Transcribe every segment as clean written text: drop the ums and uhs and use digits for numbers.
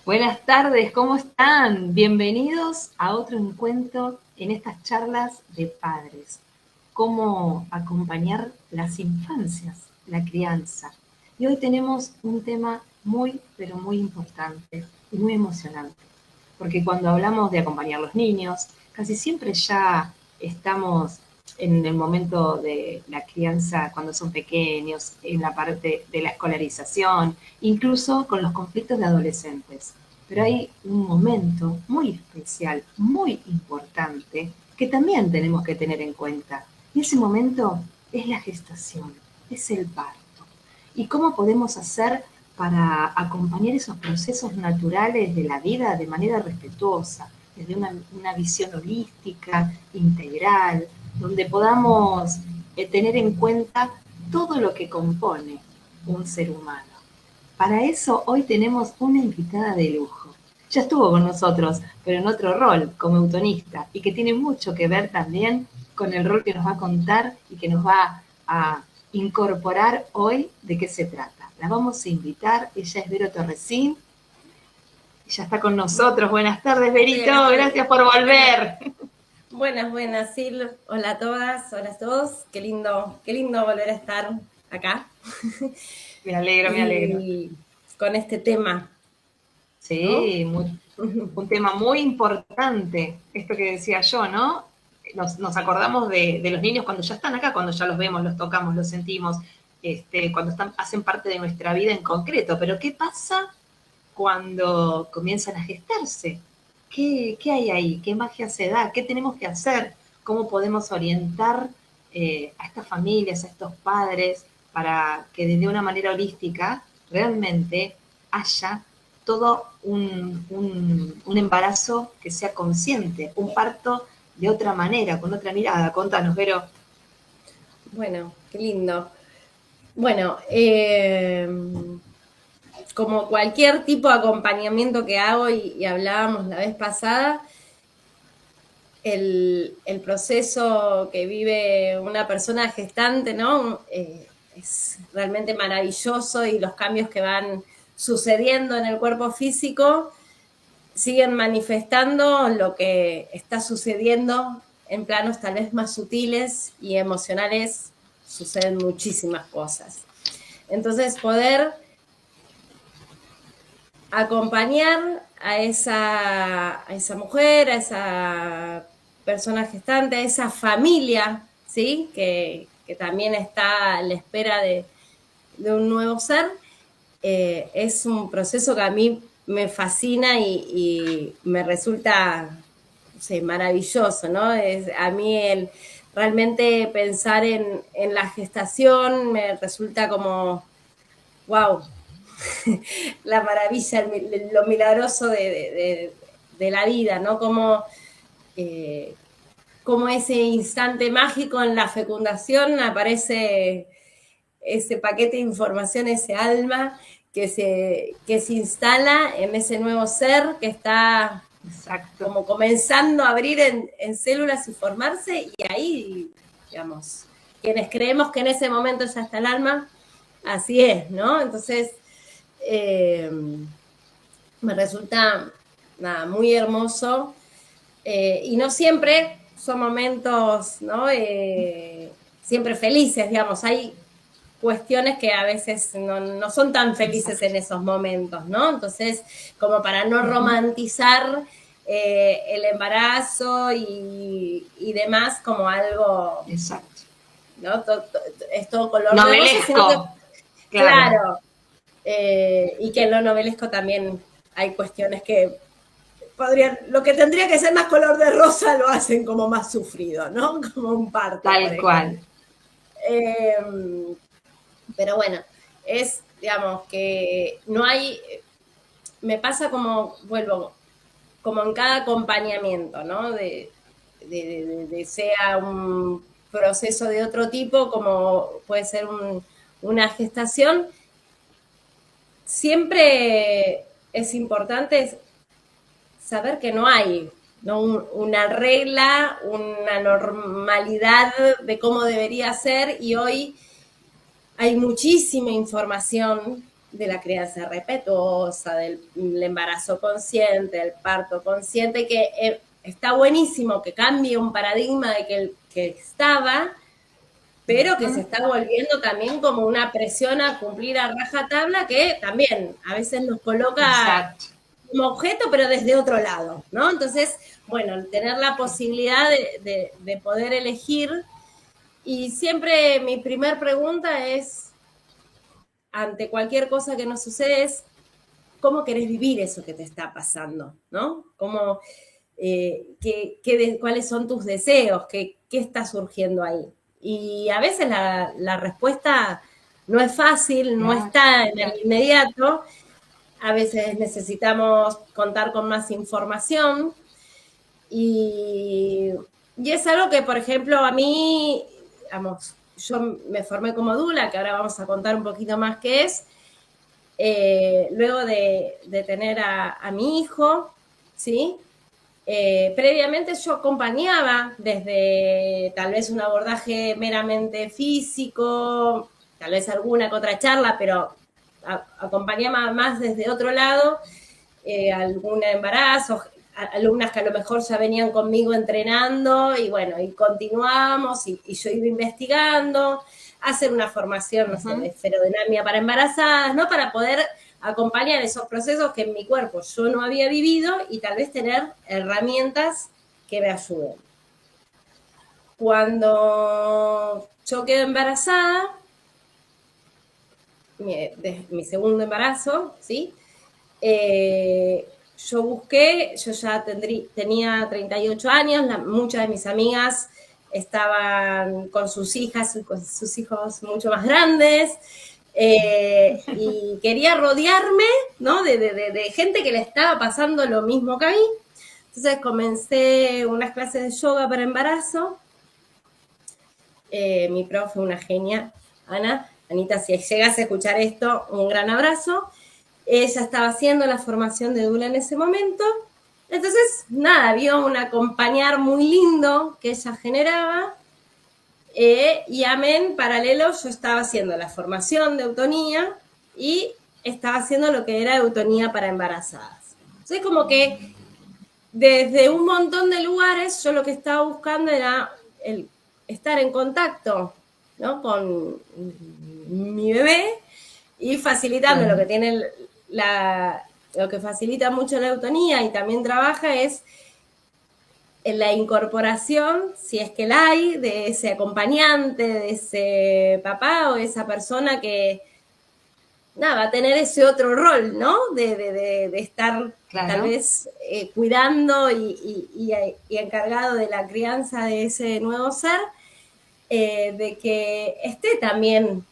Buenas tardes, ¿cómo están? Bienvenidos a otro encuentro en estas charlas de padres. Cómo acompañar las infancias, la crianza. Y hoy tenemos un tema muy, pero muy importante y muy emocionante. Porque cuando hablamos de acompañar a los niños, casi siempre ya estamos en el momento de la crianza cuando son pequeños, en la parte de la escolarización, incluso con los conflictos de adolescentes. Pero hay un momento muy especial, muy importante, que también tenemos que tener en cuenta. Y ese momento es la gestación, es el parto. ¿Y cómo podemos hacer para acompañar esos procesos naturales de la vida de manera respetuosa, desde una visión holística, integral, donde podamos tener en cuenta todo lo que compone un ser humano? Para eso hoy tenemos una invitada de lujo. Ya estuvo con nosotros, pero en otro rol, como eutonista, y que tiene mucho que ver también con el rol que nos va a contar y que nos va a incorporar hoy de qué se trata. La vamos a invitar, ella es Vero Torresín, ya está con nosotros. Buenas tardes, Verito, gracias por volver. Buenas, Sil. Hola a todas, hola a todos. Qué lindo volver a estar acá. Me alegro, me alegro. Y con este tema, ¿no? Sí, un tema muy importante, esto que decía yo, ¿no? Nos acordamos de los niños cuando ya están acá, cuando ya los vemos, los tocamos, los sentimos, cuando hacen parte de nuestra vida en concreto. Pero ¿qué pasa cuando comienzan a gestarse? ¿Qué hay ahí? ¿Qué magia se da? ¿Qué tenemos que hacer? ¿Cómo podemos orientar a estas familias, a estos padres, para que desde una manera holística realmente haya todo un embarazo que sea consciente, un parto de otra manera, con otra mirada? Contanos, Vero. Bueno, qué lindo. Bueno, como cualquier tipo de acompañamiento que hago y hablábamos la vez pasada, el proceso que vive una persona gestante, ¿no? Es realmente maravilloso y los cambios que van sucediendo en el cuerpo físico siguen manifestando lo que está sucediendo en planos tal vez más sutiles y emocionales. Suceden muchísimas cosas. Entonces, poder acompañar a esa mujer, a esa persona gestante, a esa familia, ¿sí? Que también está a la espera de un nuevo ser, es un proceso que a mí me fascina y me resulta, no sé, maravilloso, ¿no? A mí realmente pensar en la gestación me resulta como, wow, la maravilla, lo milagroso de la vida, ¿no? Eh, como ese instante mágico en la fecundación aparece ese paquete de información, ese alma que se instala en ese nuevo ser que está Exacto. como comenzando a abrir en células y formarse, y ahí, digamos, quienes creemos que en ese momento ya está el alma, así es, ¿no? Entonces, me resulta nada, muy hermoso, y no siempre son momentos, ¿no? Siempre felices, digamos, hay cuestiones que a veces no son tan felices Exacto. en esos momentos, ¿no? Entonces, como para no romantizar el embarazo y demás como algo, Exacto. ¿no? Es todo color de rosa, sino que, Novelesco, claro. claro, y que en lo novelesco también hay cuestiones que lo que tendría que ser más color de rosa lo hacen como más sufrido, ¿no? Como un parto, por Tal ejemplo. cual. Eh, pero bueno, digamos, que no hay, me pasa como, vuelvo, como en cada acompañamiento, ¿no? De sea un proceso de otro tipo, como puede ser una gestación, siempre es importante saber que no hay, ¿no? Una regla, una normalidad de cómo debería ser, y hoy hay muchísima información, de la crianza respetuosa, del embarazo consciente, del parto consciente, que está buenísimo que cambie un paradigma de que estaba, pero que se está volviendo también como una presión a cumplir a rajatabla, que también a veces nos coloca Exacto. como objeto, pero desde otro lado, ¿no? Entonces, bueno, tener la posibilidad de poder elegir. Y siempre mi primer pregunta es, ante cualquier cosa que nos sucede, es cómo querés vivir eso que te está pasando, ¿no? Cómo, cuáles son tus deseos, qué está surgiendo ahí. Y a veces la respuesta no es fácil, no Claro, está en el claro. inmediato. A veces necesitamos contar con más información. Y es algo que, por ejemplo, a mí, digamos, yo me formé como dula, que ahora vamos a contar un poquito más qué es, luego de tener a mi hijo, ¿sí? Previamente yo acompañaba desde tal vez un abordaje meramente físico, tal vez alguna que otra charla, pero acompañaba más desde otro lado, algún embarazo, alumnas que a lo mejor ya venían conmigo entrenando y bueno, y continuamos y yo iba investigando, hacer una formación, no sé, de esferodinamia para embarazadas, ¿no? Para poder acompañar esos procesos que en mi cuerpo yo no había vivido y tal vez tener herramientas que me ayuden. Cuando yo quedé embarazada, mi segundo embarazo, ¿sí? Yo busqué, yo ya tenía 38 años, muchas de mis amigas estaban con sus hijas y con sus hijos mucho más grandes, y quería rodearme, ¿no? de gente que le estaba pasando lo mismo que a mí. Entonces comencé unas clases de yoga para embarazo. Mi profe fue una genia, Anita, si llegas a escuchar esto, un gran abrazo. Ella estaba haciendo la formación de Dula en ese momento. Entonces, nada, vio un acompañar muy lindo que ella generaba. Y amén, paralelo, yo estaba haciendo la formación de eutonía y estaba haciendo lo que era eutonía para embarazadas. Entonces, como que desde un montón de lugares, yo lo que estaba buscando era el estar en contacto, ¿no? Con mi bebé y facilitando lo que tiene lo que facilita mucho la eutonía y también trabaja es en la incorporación, si es que la hay, de ese acompañante, de ese papá o esa persona que, nada, va a tener ese otro rol, ¿no? De estar tal vez cuidando y encargado de la crianza de ese nuevo ser, de que esté también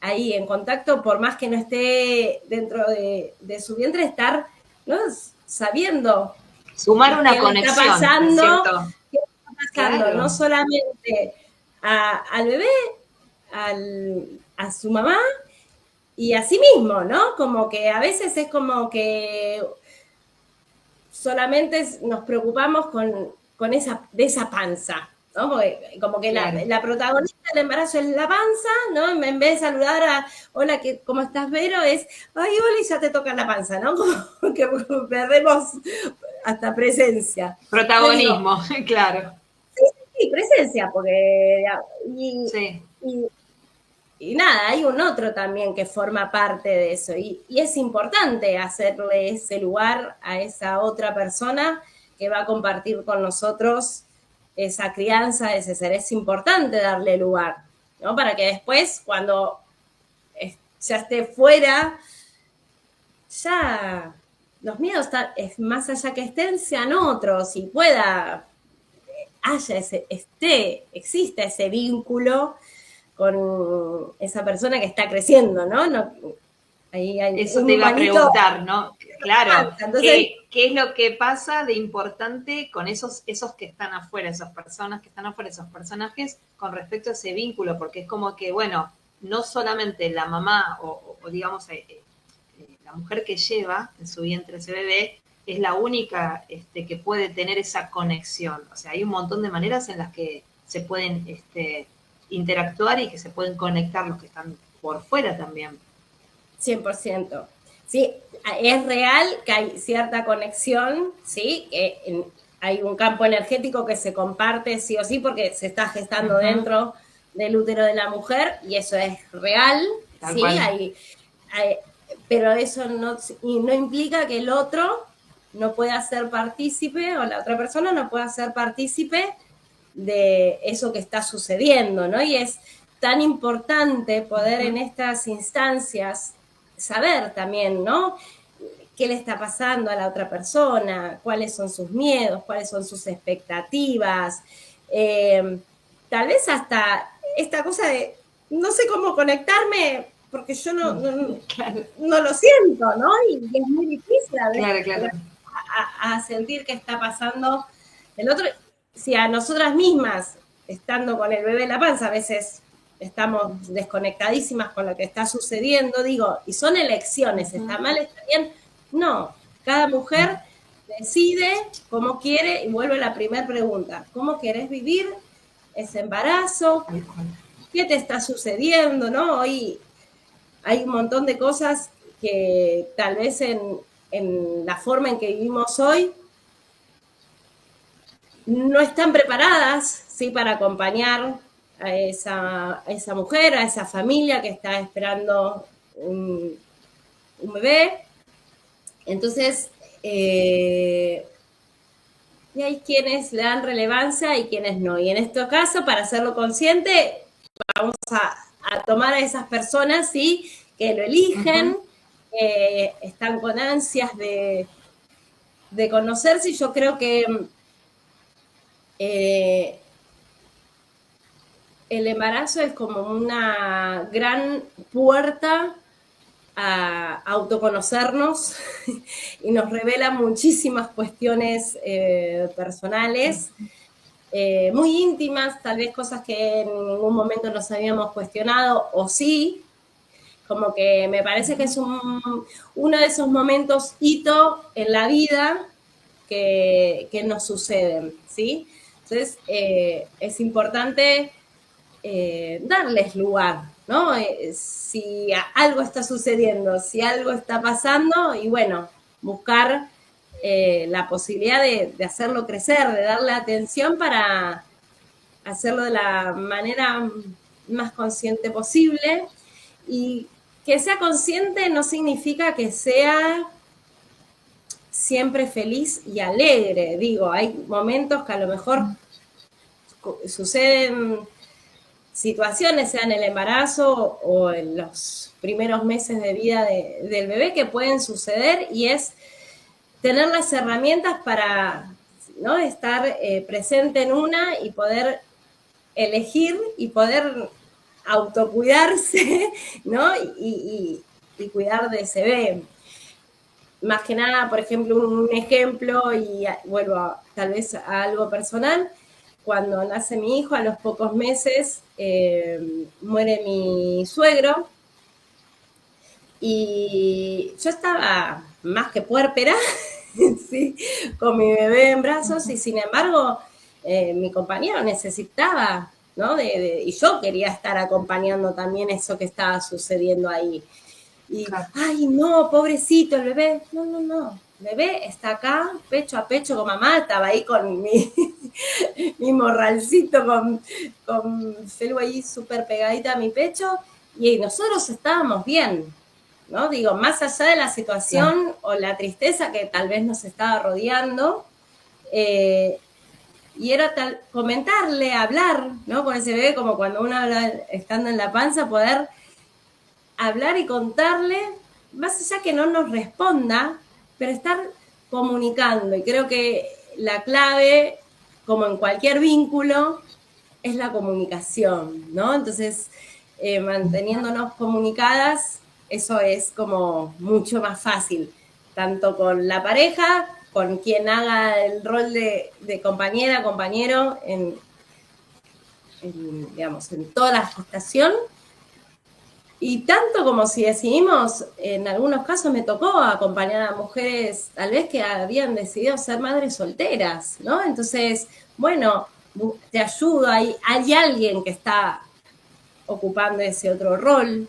ahí en contacto, por más que no esté dentro de su vientre, estar, ¿no? Sabiendo Sumar una qué le está conexión, ¿no es pasando, cierto? qué está pasando, Claro. no solamente al bebé, a su mamá y a sí mismo, ¿no? Como que a veces es como que solamente nos preocupamos con esa panza, ¿no? Porque como que Claro. la protagonista del embarazo es la panza, ¿no? En vez de saludar a, hola, ¿cómo estás, Vero? Es, ay, hola, y ya te toca la panza, ¿no? Como que perdemos hasta presencia. Entonces digo, Protagonismo, claro. sí, presencia, porque, Sí. y, y nada, hay un otro también que forma parte de eso y es importante hacerle ese lugar a esa otra persona que va a compartir con nosotros esa crianza, ese ser. Es importante darle lugar, ¿no? Para que después, cuando ya esté fuera, ya los miedos es más allá que estén, sean otros y pueda, exista ese vínculo con esa persona que está creciendo, ¿no? Ahí hay Eso te un iba a pañito. preguntar, ¿no? Claro, Entonces, ¿qué es lo que pasa de importante con esos que están afuera, esas personas que están afuera, esos personajes, con respecto a ese vínculo? Porque es como que, bueno, no solamente la mamá o digamos, la mujer que lleva en su vientre ese bebé es la única que puede tener esa conexión. O sea, hay un montón de maneras en las que se pueden interactuar y que se pueden conectar los que están por fuera también. 100%. Sí, es real que hay cierta conexión, ¿sí? Hay un campo energético que se comparte sí o sí porque se está gestando dentro del útero de la mujer y eso es real, Tal ¿sí? cual. Pero eso no implica que el otro no pueda ser partícipe o la otra persona no pueda ser partícipe de eso que está sucediendo, ¿no? Y es tan importante poder en estas instancias saber también, ¿no? ¿Qué le está pasando a la otra persona? ¿Cuáles son sus miedos? ¿Cuáles son sus expectativas? Tal vez hasta esta cosa de no sé cómo conectarme porque yo Claro. no lo siento, ¿no? Y es muy difícil a veces Claro, claro. a sentir que está pasando el otro. Si a nosotras mismas, estando con el bebé en la panza, a veces estamos desconectadísimas con lo que está sucediendo, digo, y son elecciones, ¿está mal, está bien? No, cada mujer decide cómo quiere, y vuelvo a la primera pregunta, ¿cómo querés vivir ese embarazo? ¿Qué te está sucediendo? ¿No? Hoy hay un montón de cosas que tal vez en la forma en que vivimos hoy no están preparadas, ¿sí? Para acompañar a esa mujer, a esa familia que está esperando un bebé. Entonces, y hay quienes le dan relevancia y quienes no. Y en este caso, para hacerlo consciente, vamos a tomar a esas personas, ¿sí? Que lo eligen, están con ansias de conocerse, y yo creo que el embarazo es como una gran puerta a autoconocernos y nos revela muchísimas cuestiones personales, muy íntimas, tal vez cosas que en ningún momento nos habíamos cuestionado, o sí, como que me parece que es uno de esos momentos hito en la vida que nos suceden, ¿sí? Entonces, es importante darles lugar, ¿no? Si algo está sucediendo, si algo está pasando, y bueno, buscar la posibilidad de hacerlo crecer, de darle atención para hacerlo de la manera más consciente posible. Y que sea consciente no significa que sea siempre feliz y alegre. Digo, hay momentos que a lo mejor suceden situaciones, sea en el embarazo o en los primeros meses de vida del bebé, que pueden suceder, y es tener las herramientas para, ¿no? Estar presente en una y poder elegir y poder autocuidarse, ¿no? Y cuidar de ese bebé. Más que nada, por ejemplo, un ejemplo, y vuelvo tal vez a algo personal. Cuando nace mi hijo, a los pocos meses, muere mi suegro, y yo estaba más que puérpera, ¿sí? Con mi bebé en brazos, y sin embargo, mi compañero necesitaba, ¿no? Y yo quería estar acompañando también eso que estaba sucediendo ahí. Y, Claro. ay, no, pobrecito el bebé. No, no, no. El bebé está acá, pecho a pecho con mamá. Estaba ahí con mi morralcito, con Felu ahí súper pegadita a mi pecho. Y nosotros estábamos bien, ¿no? Digo, más allá de la situación o la tristeza que tal vez nos estaba rodeando, y era comentarle, hablar, ¿no? Con ese bebé, como cuando uno habla estando en la panza, poder hablar y contarle, más allá que no nos responda, pero estar comunicando. Y creo que la clave, como en cualquier vínculo, es la comunicación, ¿no? Entonces, manteniéndonos comunicadas, eso es como mucho más fácil, tanto con la pareja, con quien haga el rol de compañera, compañero, digamos, en toda la gestación. Y tanto como si decidimos, en algunos casos me tocó acompañar a mujeres tal vez que habían decidido ser madres solteras, ¿no? Entonces, bueno, te ayudo, hay alguien que está ocupando ese otro rol.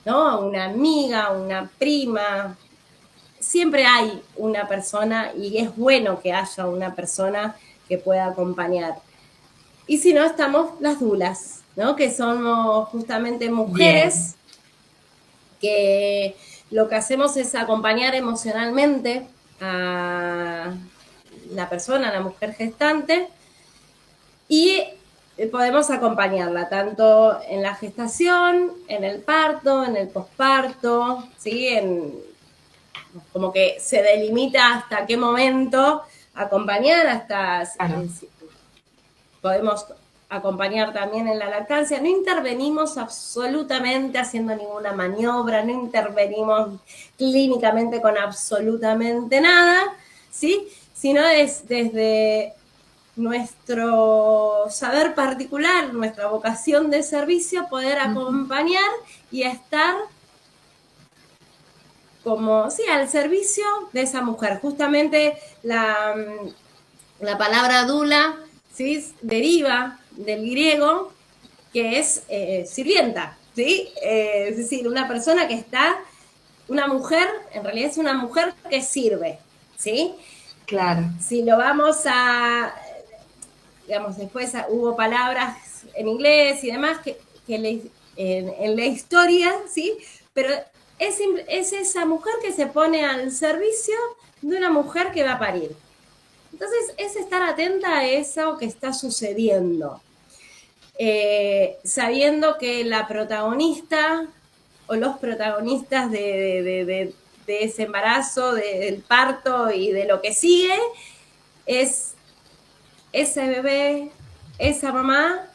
¿no? Una amiga, una prima. Siempre hay una persona y es bueno que haya una persona que pueda acompañar. Y si no, estamos las dulas, ¿no? Que somos justamente Bien, mujeres que lo que hacemos es acompañar emocionalmente a la persona, a la mujer gestante, y podemos acompañarla tanto en la gestación, en el parto, en el posparto, ¿sí? Como que se delimita hasta qué momento acompañar, hasta claro. podemos acompañar también en la lactancia. No intervenimos absolutamente haciendo ninguna maniobra, no intervenimos clínicamente con absolutamente nada, ¿sí? Sino es desde nuestro saber particular, nuestra vocación de servicio, poder acompañar y estar como, sí, al servicio de esa mujer. Justamente la palabra dula, ¿sí? Deriva del griego, que es sirvienta, ¿sí? Es decir, una persona que está, una mujer, en realidad es una mujer que sirve, ¿sí? Claro. Si lo vamos a, digamos, después hubo palabras en inglés y demás que en la historia, ¿sí? Pero es esa mujer que se pone al servicio de una mujer que va a parir. Entonces, es estar atenta a eso que está sucediendo. Sabiendo que la protagonista o los protagonistas de ese embarazo, del parto y de lo que sigue, es ese bebé, esa mamá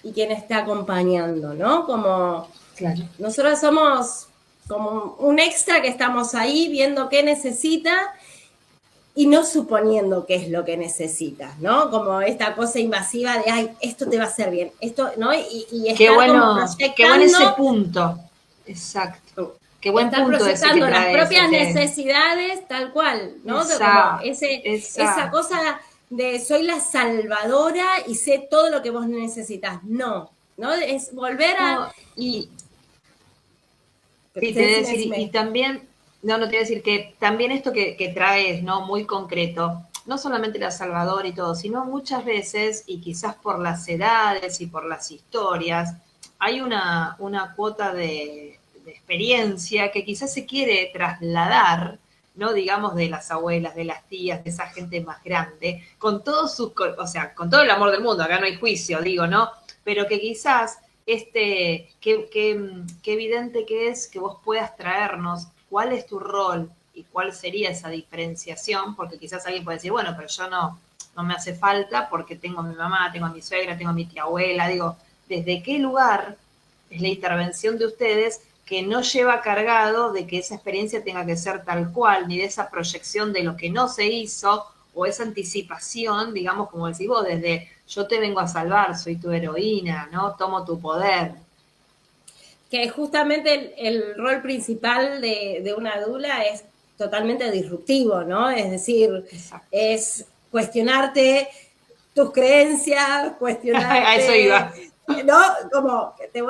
y quien está acompañando, ¿no? Como Claro. nosotros somos como un extra que estamos ahí viendo qué necesita y no suponiendo qué es lo que necesitas, ¿no? Como esta cosa invasiva de, ay, esto te va a hacer bien, esto, ¿no? Y estar como Qué bueno ese proyectando, punto. Exacto. Qué buen estar punto ese que proyectando las traes. propias necesidades tal cual, ¿no? De como Esa, esa esa. cosa de soy la salvadora y sé todo lo que vos necesitas. No, ¿no? Es volver a... No, y sí, te voy a Decime, decir, y decime. también, no, no te voy a decir que también esto que traes, ¿no? Muy concreto, no solamente la Salvador y todo, sino muchas veces, y quizás por las edades y por las historias, hay una cuota de experiencia que quizás se quiere trasladar, ¿no? Digamos, de las abuelas, de las tías, de esa gente más grande, con todos sus, o sea, con todo el amor del mundo, acá no hay juicio, digo, ¿no? Pero que quizás qué evidente que es que vos puedas traernos cuál es tu rol y cuál sería esa diferenciación, porque quizás alguien puede decir, bueno, pero yo no me hace falta porque tengo a mi mamá, tengo a mi suegra, tengo a mi tía abuela, digo, ¿desde qué lugar es la intervención de ustedes que no lleva cargado de que esa experiencia tenga que ser tal cual, ni de esa proyección de lo que no se hizo o esa anticipación, digamos, como decís vos, desde yo te vengo a salvar, soy tu heroína, ¿no? Tomo tu poder. Que justamente el rol principal de una dula es totalmente disruptivo, ¿no? Es decir, Exacto. es cuestionarte tus creencias, A eso iba. cuestionarte, ¿no? Como que te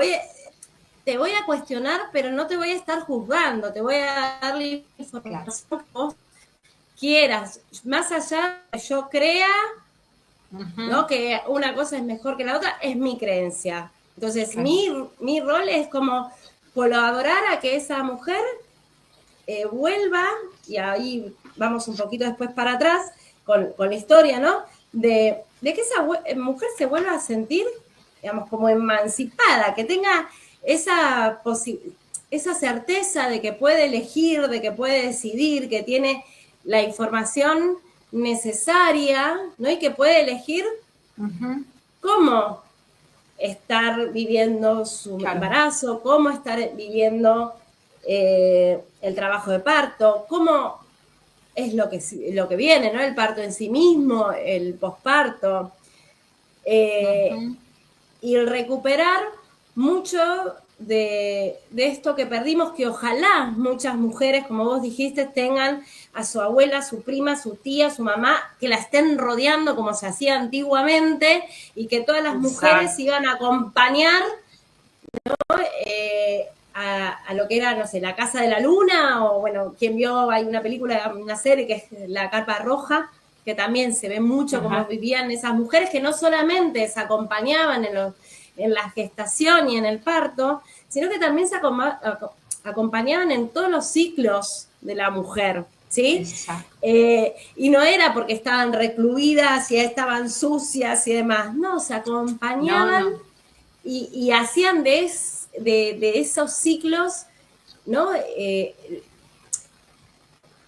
voy a cuestionar, pero no te voy a estar juzgando, te voy a dar la Claro. información que vos quieras, más allá de que yo crea, Ujú. ¿no? Que una cosa es mejor que la otra, es mi creencia. Entonces, Claro. mi rol es como colaborar a que esa mujer vuelva, y ahí vamos un poquito después para atrás con la historia, ¿no? De que esa mujer se vuelva a sentir, digamos, como emancipada, que tenga esa certeza de que puede elegir, de que puede decidir, que tiene la información necesaria, ¿no? Y que puede elegir Ujú. cómo estar viviendo su Claro. embarazo, cómo estar viviendo el trabajo de parto, cómo es lo que viene, ¿no? El parto en sí mismo, el posparto, eh, Ujú. y recuperar mucho de esto que perdimos, que ojalá muchas mujeres, como vos dijiste, tengan a su abuela, su prima, su tía, su mamá, que la estén rodeando como se hacía antiguamente y que todas las mujeres Exacto. iban a acompañar, eh, a lo que era, no sé, La Casa de la Luna, o bueno, quien vio, hay una película, una serie que es La Carpa Roja, que también se ve mucho cómo vivían esas mujeres que no solamente se acompañaban en la gestación y en el parto, sino que también se acompañaban en todos los ciclos de la mujer, ¿sí? Y no era porque estaban recluidas y estaban sucias y demás, no, se acompañaban y hacían de esos ciclos, ¿no?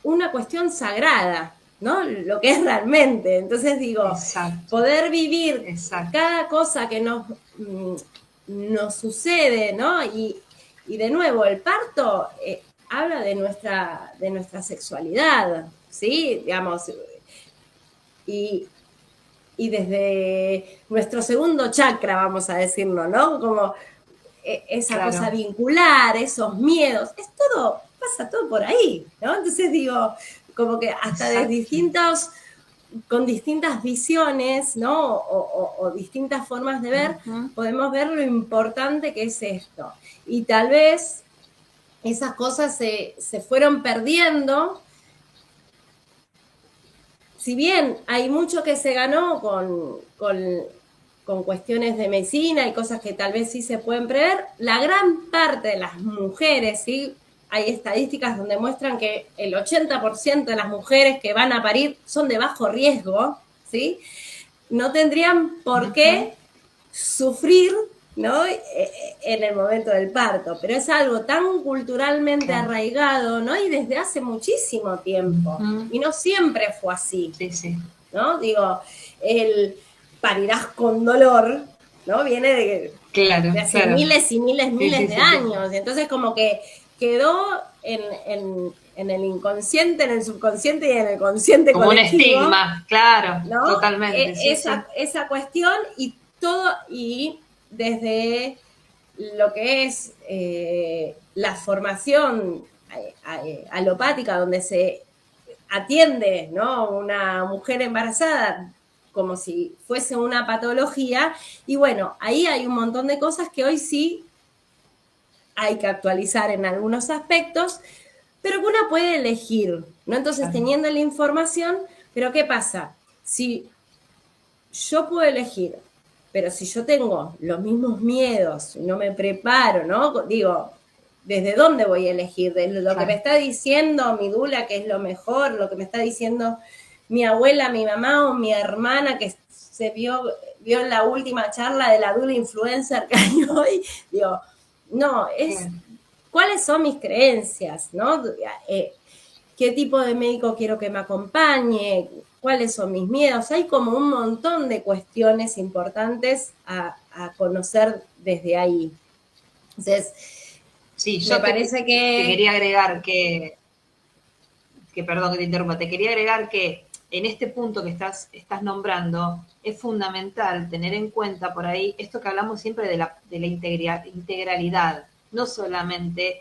Una cuestión sagrada, ¿no? Lo que es realmente. Entonces digo, poder vivir cada cosa que nos sucede, ¿no? Y de nuevo, el parto habla de nuestra sexualidad, ¿sí? Digamos, y desde nuestro segundo chakra, vamos a decirlo, ¿no? Como esa cosa vincular, esos miedos, pasa todo por ahí, ¿no? Entonces digo, como que hasta con distintas visiones, ¿no? O distintas formas de ver, podemos ver lo importante que es esto. Y tal vez esas cosas se fueron perdiendo. Si bien hay mucho que se ganó con cuestiones de medicina y cosas que tal vez sí se pueden prever, la gran parte de las mujeres, ¿sí? Hay estadísticas donde muestran que el 80% de las mujeres que van a parir son de bajo riesgo, ¿sí? No tendrían por qué sufrir, ¿no? En el momento del parto, pero es algo tan culturalmente arraigado, ¿no? Y desde hace muchísimo tiempo. Y no siempre fue así, ¿no? Digo, el parirás con dolor, ¿no? Viene de hace miles y miles de años. Entonces como que quedó en el inconsciente, en el subconsciente y en el consciente como colectivo. Como un estigma, claro, ¿no? Totalmente. Esa cuestión y todo, y desde lo que es la formación alopática, donde se atiende, ¿no? Una mujer embarazada como si fuese una patología, y bueno, ahí hay un montón de cosas que hoy sí hay que actualizar en algunos aspectos, pero que una puede elegir, ¿no? Entonces, teniendo la información, pero ¿qué pasa? Si yo puedo elegir, pero si yo tengo los mismos miedos, no me preparo, ¿no? Digo, ¿desde dónde voy a elegir? ¿De lo que me está diciendo mi dula, que es lo mejor? ¿Lo que me está diciendo mi abuela, mi mamá o mi hermana que se vio en la última charla de la dula influencer que hay hoy? Digo, no, es cuáles son mis creencias, ¿no? ¿Qué tipo de médico quiero que me acompañe? ¿Cuáles son mis miedos? Hay como un montón de cuestiones importantes a conocer desde ahí. Entonces, sí, yo me parece que... Te quería agregar que, perdón que te interrumpa, te quería agregar que en este punto que estás nombrando, es fundamental tener en cuenta por ahí esto que hablamos siempre de la integralidad, no solamente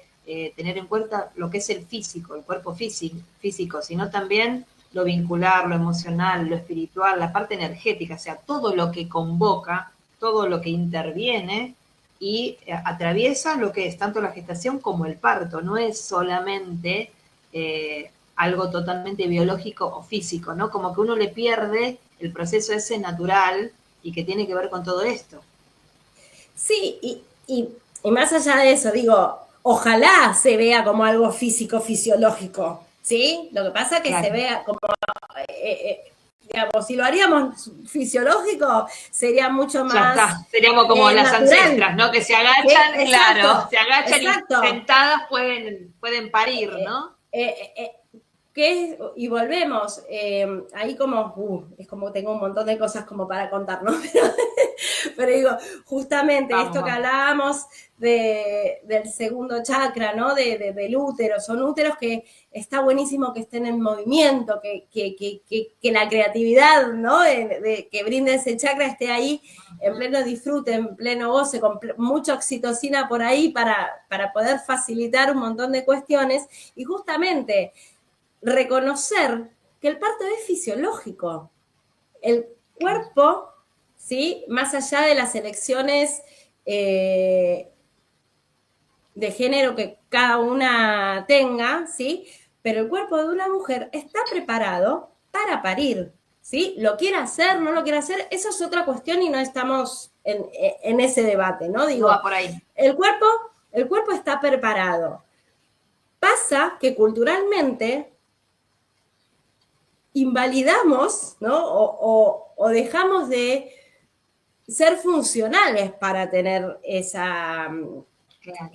tener en cuenta lo que es el físico, el cuerpo físico, sino también lo vincular, lo emocional, lo espiritual, la parte energética, o sea, todo lo que convoca, todo lo que interviene y atraviesa lo que es tanto la gestación como el parto, no es solamente algo totalmente biológico o físico, ¿no? Como que uno le pierde el proceso ese natural y que tiene que ver con todo esto. Sí, y más allá de eso, digo, ojalá se vea como algo físico, fisiológico, ¿sí? Lo que pasa es que se vea como, digamos, si lo haríamos fisiológico, sería mucho más... Ya está, seríamos como las natural. Ancestras, ¿no? Que se agachan, ¿sí? Claro, se agachan y sentadas pueden parir, ¿no? Y volvemos, ahí como, es como tengo un montón de cosas como para contar, ¿no? Pero digo, justamente esto que hablábamos del segundo chakra, ¿no? Del útero, son úteros que está buenísimo que estén en movimiento, que la creatividad, ¿no? Que brinde ese chakra esté ahí en pleno disfrute, en pleno goce, con mucha oxitocina por ahí para poder facilitar un montón de cuestiones, y justamente reconocer que el parto es fisiológico. El cuerpo, ¿sí? Más allá de las elecciones de género que cada una tenga, ¿sí? Pero el cuerpo de una mujer está preparado para parir, ¿sí? Lo quiere hacer, no lo quiere hacer, eso es otra cuestión y no estamos en ese debate, ¿no? No Digo, va por ahí. el cuerpo está preparado. Pasa que culturalmente invalidamos, ¿no? O dejamos de ser funcionales para tener Claro.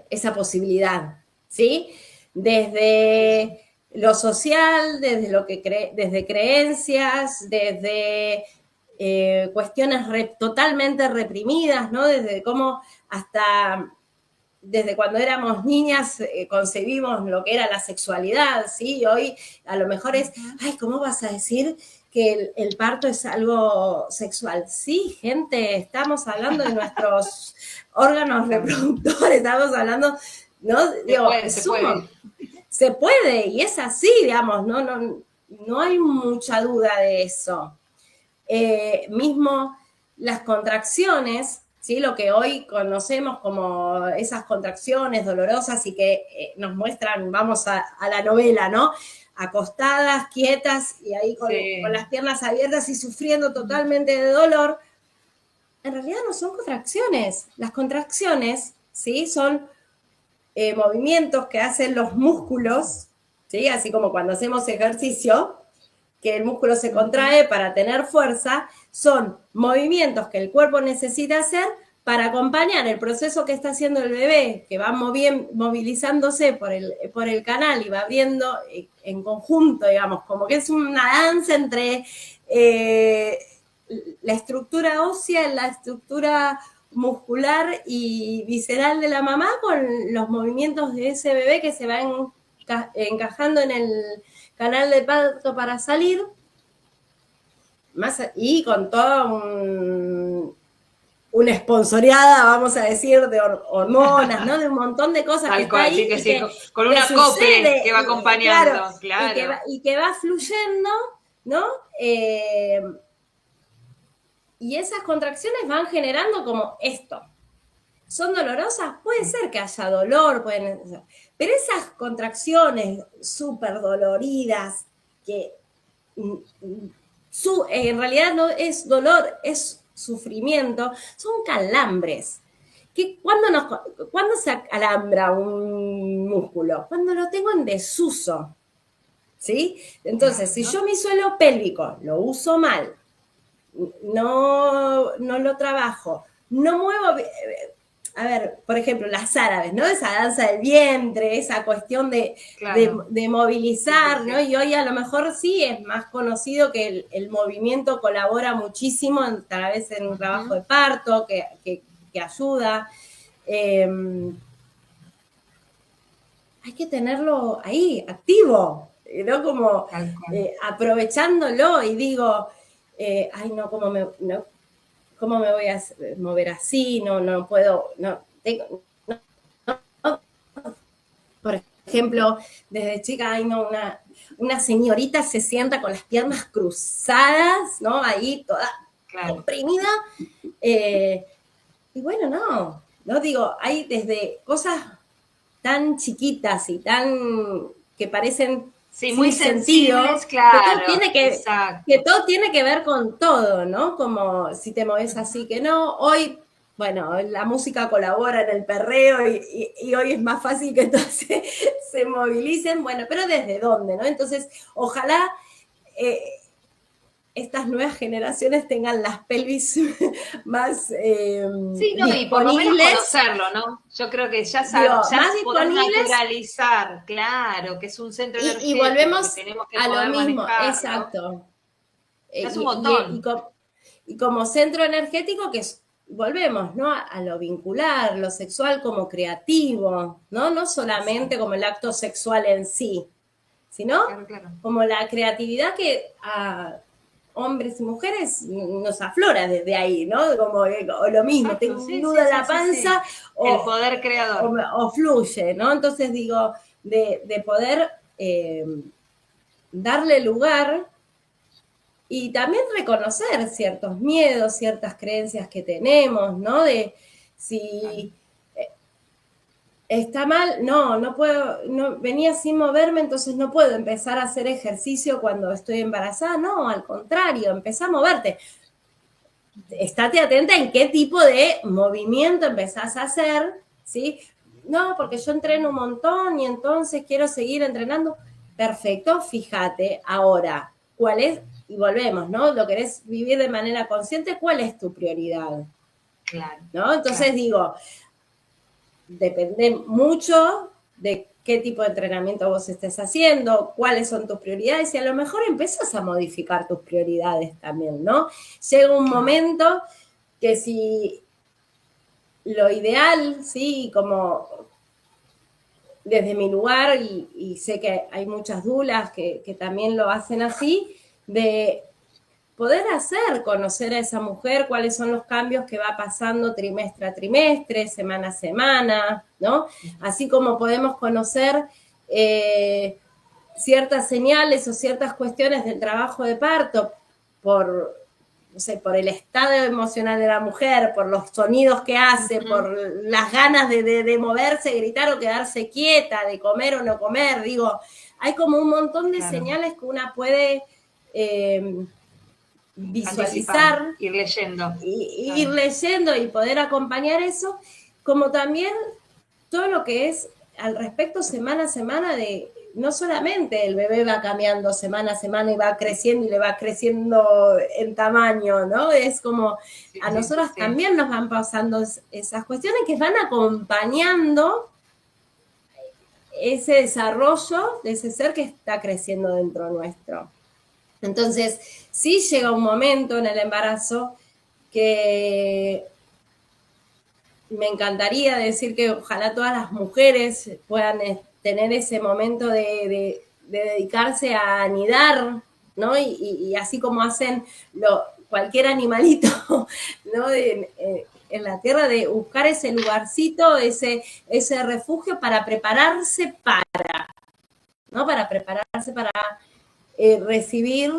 esa posibilidad, ¿sí? Desde lo social, desde lo que desde creencias, desde cuestiones totalmente reprimidas, ¿no? Desde cómo hasta desde cuando éramos niñas concebimos lo que era la sexualidad, ¿sí? Hoy a lo mejor es, ay, ¿cómo vas a decir que el parto es algo sexual? Sí, gente, estamos hablando de nuestros órganos reproductores, estamos hablando, ¿no? Digo, se puede, y es así, digamos, no hay mucha duda de eso. Mismo las contracciones, ¿sí? Lo que hoy conocemos como esas contracciones dolorosas y que nos muestran, vamos a la novela, ¿no? Acostadas, quietas y ahí con las piernas abiertas y sufriendo totalmente de dolor, en realidad no son contracciones. Las contracciones, ¿sí? Son movimientos que hacen los músculos, ¿sí? Así como cuando hacemos ejercicio, que el músculo se contrae para tener fuerza, son movimientos que el cuerpo necesita hacer para acompañar el proceso que está haciendo el bebé, que va movilizándose por el canal y va abriendo en conjunto, digamos, como que es una danza entre la estructura ósea, la estructura muscular y visceral de la mamá con los movimientos de ese bebé que se va encajando en el canal de parto para salir, y con toda una esponsoreada, vamos a decir, de hormonas, ¿no? De un montón de cosas que está ahí. Sí, con una acople que va acompañando, claro. Y que va fluyendo, ¿no? Y esas contracciones van generando como esto. ¿Son dolorosas? Puede ser que haya dolor, pero esas contracciones súper doloridas, que en realidad no es dolor, es sufrimiento, son calambres. ¿Cuándo se alambra un músculo? Cuando lo tengo en desuso, ¿sí? Entonces, si yo mi suelo pélvico lo uso mal, no lo trabajo, no muevo. A ver, por ejemplo, las árabes, ¿no? Esa danza del vientre, esa cuestión de movilizar, ¿no? Y hoy a lo mejor sí es más conocido que el movimiento colabora muchísimo, tal vez en un trabajo de parto, que ayuda. Hay que tenerlo ahí, activo, ¿no? Como aprovechándolo y digo, ay, no, ¿cómo me voy a mover así? No puedo, Por ejemplo, desde chica, ay, no, una señorita se sienta con las piernas cruzadas, ¿no? Ahí toda comprimida. Y bueno, no digo, hay desde cosas tan chiquitas y tan que parecen muy sensibles, claro. Que todo tiene que ver con todo, ¿no? Como si te moves así que no. Hoy, bueno, la música colabora en el perreo y hoy es más fácil que todos se movilicen. Bueno, pero ¿desde dónde, no? Entonces, ojalá estas nuevas generaciones tengan las pelvis más y por lo menos conocerlo, ¿no? Yo creo que ya poder naturalizar, claro, que es un centro energético. Y volvemos que tenemos que a poder lo mismo, manejar, exacto. ¿no? Es un montón. Y como centro energético volvemos, ¿no? A lo vincular, lo sexual como creativo, ¿no? No solamente como el acto sexual en sí, sino como la creatividad que a hombres y mujeres nos aflora desde ahí, ¿no? Como lo mismo, tengo un nudo en la panza el poder creador. O fluye, ¿no? Entonces digo, de poder darle lugar y también reconocer ciertos miedos, ciertas creencias que tenemos, ¿no? De si está mal, no puedo, no, venía sin moverme, entonces no puedo empezar a hacer ejercicio cuando estoy embarazada. No, al contrario, empezá a moverte. Estate atenta en qué tipo de movimiento empezás a hacer, ¿sí? No, porque yo entreno un montón y entonces quiero seguir entrenando. Perfecto, fíjate ahora, ¿cuál es? Y volvemos, ¿no? ¿Lo querés vivir de manera consciente? ¿Cuál es tu prioridad? Claro. ¿No? Entonces claro. digo, depende mucho de qué tipo de entrenamiento vos estés haciendo, cuáles son tus prioridades, y a lo mejor empezás a modificar tus prioridades también, ¿no? Llega un momento que si lo ideal, sí, como desde mi lugar, y sé que hay muchas dulas que también lo hacen así, de poder conocer a esa mujer, cuáles son los cambios que va pasando trimestre a trimestre, semana a semana, ¿no? Así como podemos conocer ciertas señales o ciertas cuestiones del trabajo de parto por, no sé, por el estado emocional de la mujer, por los sonidos que hace, por las ganas de moverse, gritar o quedarse quieta, de comer o no comer. Digo, hay como un montón de señales que una puede visualizar, anticipar, ir leyendo. ir leyendo y poder acompañar eso, como también todo lo que es al respecto semana a semana de no solamente el bebé va cambiando semana a semana y va creciendo y le va creciendo en tamaño, ¿no? Es como a nosotras también nos van pasando esas cuestiones que van acompañando ese desarrollo de ese ser que está creciendo dentro nuestro. Entonces, sí llega un momento en el embarazo que me encantaría decir que ojalá todas las mujeres puedan tener ese momento de dedicarse a anidar, ¿no? Y así como hacen cualquier animalito, ¿no? En la tierra, de buscar ese lugarcito, ese refugio para prepararse ¿no? Para prepararse para recibir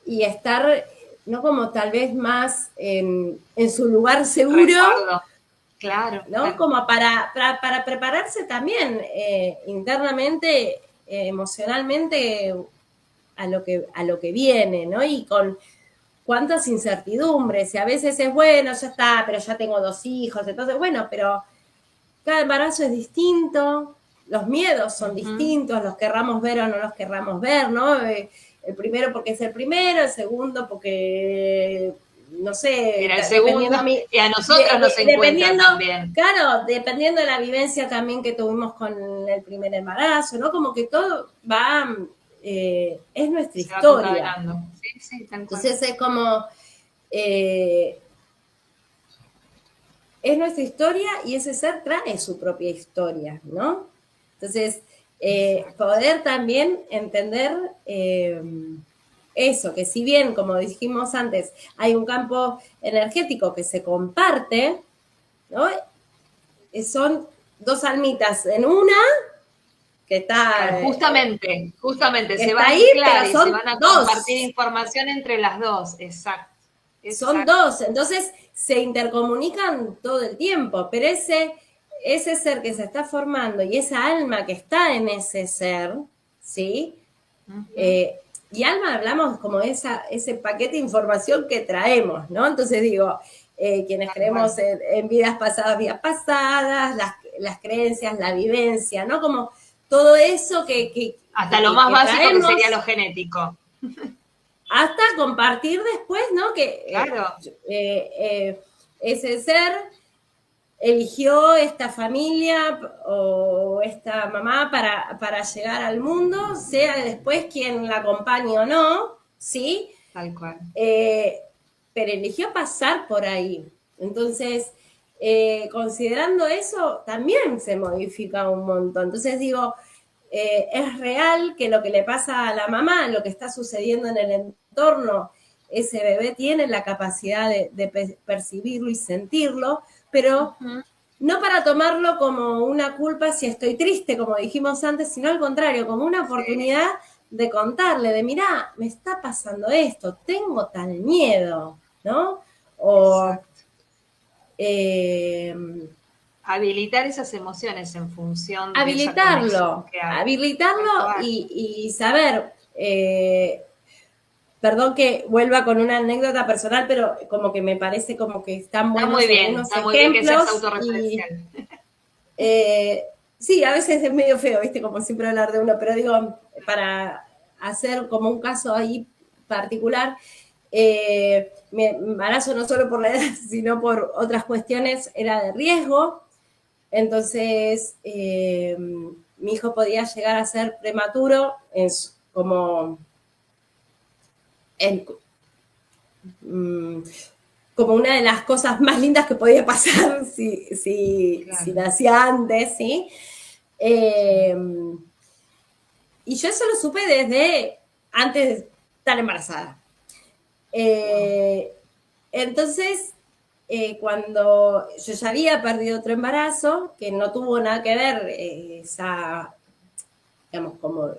y estar, ¿no? Como tal vez más en su lugar seguro. Resguardo. Claro. ¿No? Claro. Como para prepararse también internamente, emocionalmente a lo que viene, ¿no? Y con cuántas incertidumbres, y a veces es bueno, ya está, pero ya tengo 2 hijos, entonces, bueno, pero cada embarazo es distinto, los miedos son distintos, los querramos ver o no los querramos ver, ¿no? El primero porque es el primero, el segundo porque no sé, era el segundo, y a nosotros nos encuentra también. Claro, dependiendo de la vivencia también que tuvimos con el primer embarazo, ¿no? Como que todo va, es nuestra historia. Sí, sí, tal cual. Entonces es como, es nuestra historia y ese ser trae su propia historia, ¿no? Entonces, poder también entender eso, que si bien, como dijimos antes, hay un campo energético que se comparte, ¿no? Son 2 almitas en una que está... Claro, justamente, se van ahí, a pero son y se van a 2. compartir información entre las dos, exacto. Son 2, entonces se intercomunican todo el tiempo, pero ese ser que se está formando y esa alma que está en ese ser, ¿sí? Y alma hablamos como ese paquete de información que traemos, ¿no? Entonces digo, quienes creemos en vidas pasadas, las creencias, la vivencia, ¿no? Como todo eso que hasta lo más básico traemos, que sería lo genético. Hasta compartir después, ¿no? Que claro. Ese ser eligió esta familia o esta mamá para llegar al mundo, sea después quien la acompañe o no, ¿sí? Tal cual. Pero eligió pasar por ahí. Entonces, considerando eso, también se modifica un montón. Entonces digo, es real que lo que le pasa a la mamá, lo que está sucediendo en el entorno, ese bebé tiene la capacidad de percibirlo y sentirlo, pero no para tomarlo como una culpa si estoy triste, como dijimos antes, sino al contrario, como una oportunidad de contarle, de mirá, me está pasando esto, tengo tal miedo, ¿no? O habilitar esas emociones en función de esa Habilitarlo, conexión que hay. habilitarlo Tal cual. y saber, perdón que vuelva con una anécdota personal, pero como que me parece como que están buenos algunos Está muy bien que seas ejemplos y autorreferencial. sí, a veces es medio feo, ¿viste? Como siempre hablar de uno, pero digo, para hacer como un caso ahí particular, mi embarazo no solo por la edad, sino por otras cuestiones, era de riesgo. Entonces, mi hijo podía llegar a ser prematuro como, en, como una de las cosas más lindas que podía pasar si Claro. nacía antes, ¿sí? Eh, y yo eso lo supe desde antes de estar embarazada. Wow. Entonces, cuando yo ya había perdido otro embarazo, que no tuvo nada que ver esa, digamos, como,